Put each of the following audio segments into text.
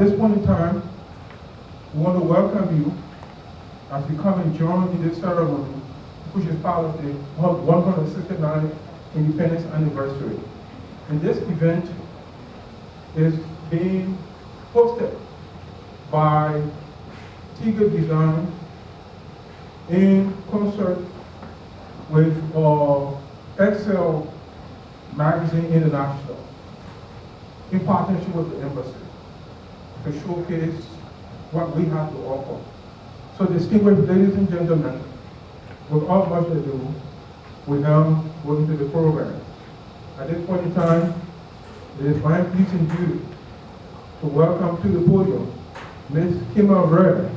this point in time, we want to welcome you as you come and join in this ceremony, which is part of the 169th Independence Anniversary. And this event is being hosted by TeKay Design in concert with Excel Magazine International, in partnership with the Embassy, to showcase what we have to offer. So distinguished ladies and gentlemen, without much ado, we now go into the program. At this point in time, it is my pleasing duty to welcome to the podium Ms. Kimma Wreh,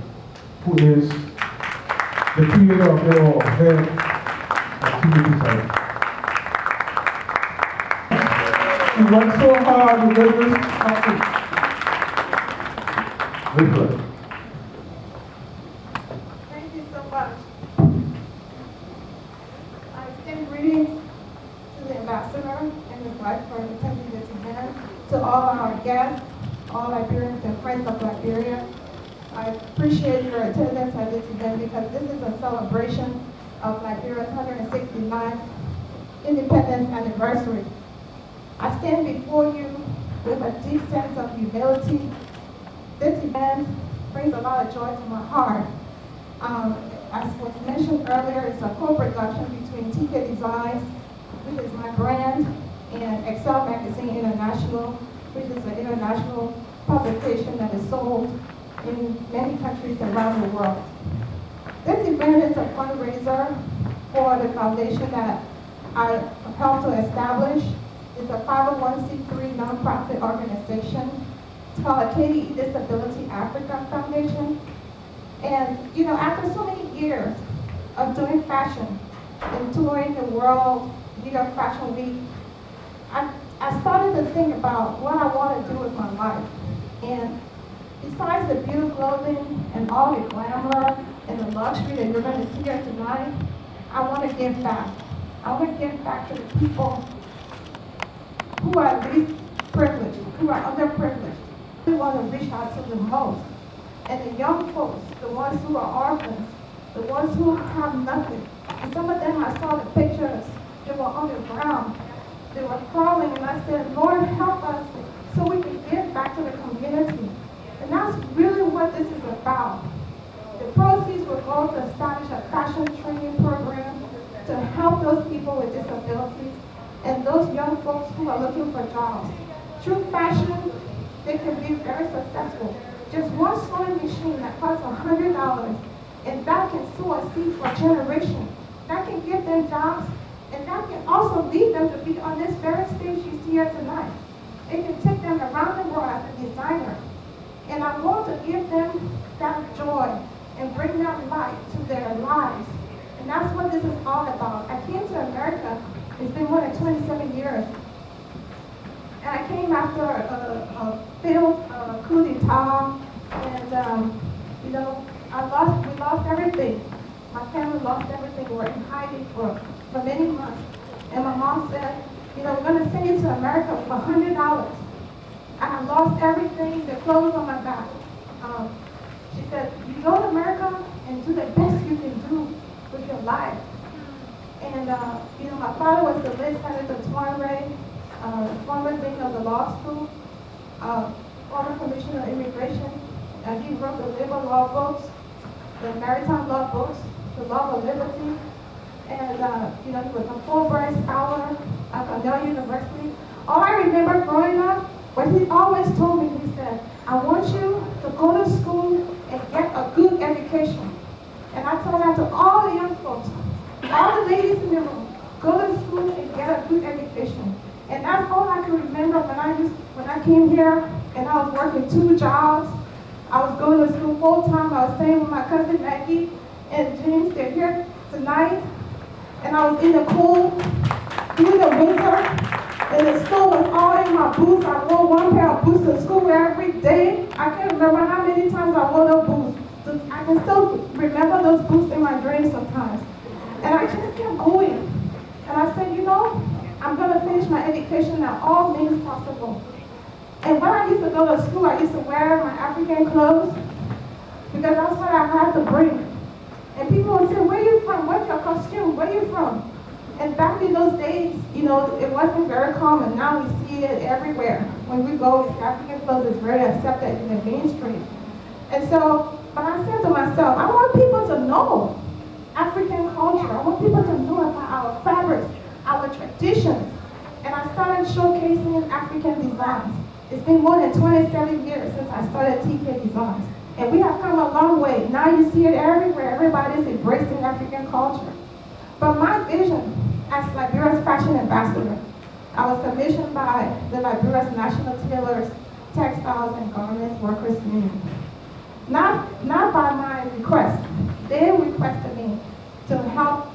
who is the creator of the head of TeKay Design. She worked so hard to get this happen. Very good. Thank you so much. I extend greetings to the ambassador and his wife for attending this event, to all our guests, all Liberians and friends of Liberia. I appreciate your attendance at this event because this is a celebration of Liberia's 169th Independence Anniversary. I stand before you with a deep sense of humility. This event brings a lot of joy to my heart. As was mentioned earlier, it's a co-production between TeKay Designs, which is my brand, and Excel Magazine International, which is an international publication that is sold in many countries around the world. This event is a fundraiser for the foundation that I helped to establish. It's a 501c3 nonprofit organization. It's called TeKay Disability Africa Foundation. And after so many years of doing fashion and touring the world, New York Fashion Week, I started to think about what I want to do with my life. And besides the beautiful clothing and all the glamour and the luxury that you're going to see here tonight, I want to give back. I want to give back to the people who are least privileged, who are underprivileged. We want to reach out to the most. And the young folks, the ones who are orphans, the ones who have nothing. And some of them, I saw the pictures, they were on the ground. They were crawling, and I said, Lord, help us so we can give back to the community. And that's really what this is about. The proceeds will go to establish a fashion training program to help those people with disabilities and those young folks who are looking for jobs. Through fashion, they can be very successful. Just one sewing machine that costs $100, and that can sow a seed for a generation. That can give them jobs, and that can also lead them to be on this very stage you see here tonight. It can take them around the world as a designer. And I want to give them that joy and bring that light to their lives. And that's what this is all about. I came to America, it's been more than 27 years. And I came after a failed coup d'etat, and we lost everything. My family lost everything. We were in hiding for many months. And my mom said, we're going to send you to America for $100. I had lost everything, the clothes on my back. She said, you go to America and do the best you can do with your life. And my father was the late Senator Kimma Wreh, former dean of the law school, former commissioner of immigration. He wrote the labor law books, the maritime law books, the law of liberty. And he was a Fulbright scholar at Cornell University. All I remember growing up, but he always told me, he said, I want you to go to school and get a good education. And I told that to all the young folks, all the ladies in the room, go to school and get a good education. And that's all I can remember when I came here, and I was working 2 jobs. I was going to school full time. I was staying with my cousin Maggie and James. They're here tonight. And I was in the pool through the winter, and the snow was all in my boots. I wore one pair of boots to school every day. I can't remember how many times I wore those boots. I can still remember those boots in my dreams sometimes. And I just kept going. And I said, I'm going to finish my education at all means possible. And when I used to go to school, I used to wear my African clothes because that's what I had to bring. And people would say, where are you from? What's your costume? Where are you from? And back in those days, you know, it wasn't very common. Now we see it everywhere. When we go, it's African clothes is very accepted in the mainstream. And so, but I said to myself, I want people to know African culture. I want people to know about our fabrics, our traditions. And I started showcasing African designs. It's been more than 27 years since I started TeKay Designs. And we have come a long way. Now you see it everywhere. Everybody's embracing African culture. But my vision as Liberia's Fashion Ambassador, I was commissioned by the Liberia's National Tailors, Textiles and Garments Workers Union. Not by my request. They requested me to help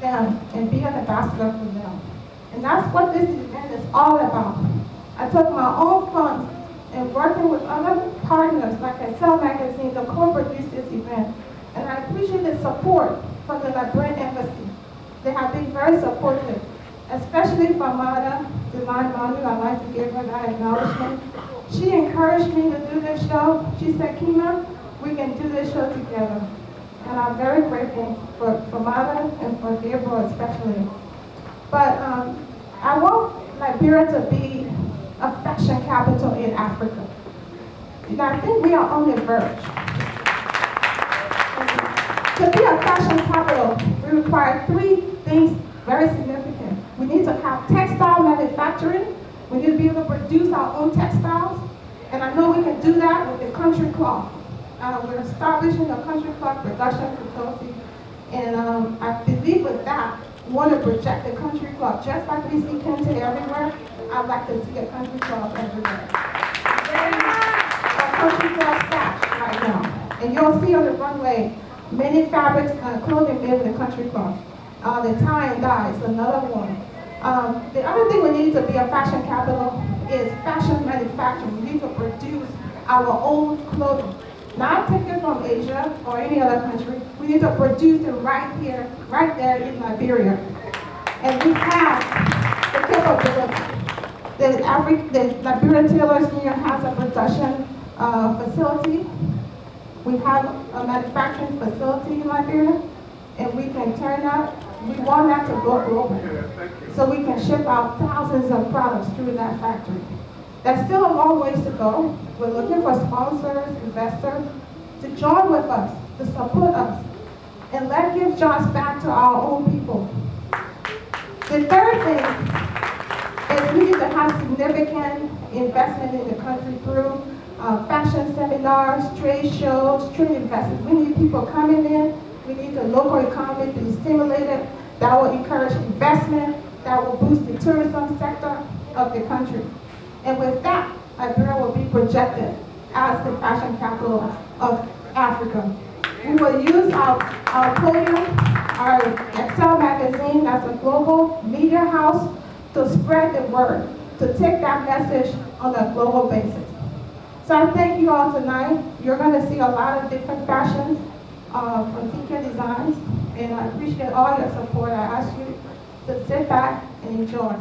them and be an ambassador for them. And that's what this event is all about. I took my own funds and working with other partners like Excel Magazine to co-produce this event. And I appreciate the support from the Liberian Embassy. They have been very supportive, especially from Mada, Divine Manu. I'd like to give her that acknowledgement. She encouraged me to do this show. She said, Kimma, we can do this show together. And I'm very grateful for Mada and for Gabriel especially. But I want Liberia to be a fashion capital in Africa. And I think we are on the verge. To be a fashion capital, we require three things very significant. We need to have textile manufacturing. We need to be able to produce our own textiles. And I know we can do that with the country cloth. We're establishing a country cloth production facility. And I believe with that, we want to project the country cloth. Just like we see kente everywhere, I'd like to see a country cloth everywhere. A country cloth sash right now. And you'll see on the runway many fabrics, clothing made with the country cloth. The tie and dye is another one. The other thing we need to be a fashion capital is fashion manufacturing. We need to produce our own clothing. Not take it from Asia or any other country. We need to produce it right here, right there in Liberia. And we have the capability. The Liberian Tailors Union has a production facility. We have a manufacturing facility in Liberia, and we can turn that. We want that to go global, so we can ship out thousands of products through that factory. There's still a long ways to go. We're looking for sponsors, investors, to join with us, to support us, and let's give jobs back to our own people. The third thing is we need to have significant investment in the country through fashion seminars, trade shows, trade investments. We need people coming in. We need the local economy to be stimulated. That will encourage investment. That will boost the tourism sector of the country. And with that, Liberia will be projected as the fashion capital of Africa. We will use our podium, our Excel magazine as a global media house to spread the word, to take that message on a global basis. So I thank you all tonight. You're going to see a lot of different fashions from TeKay Designs, and I appreciate all your support. I ask you to sit back and enjoy.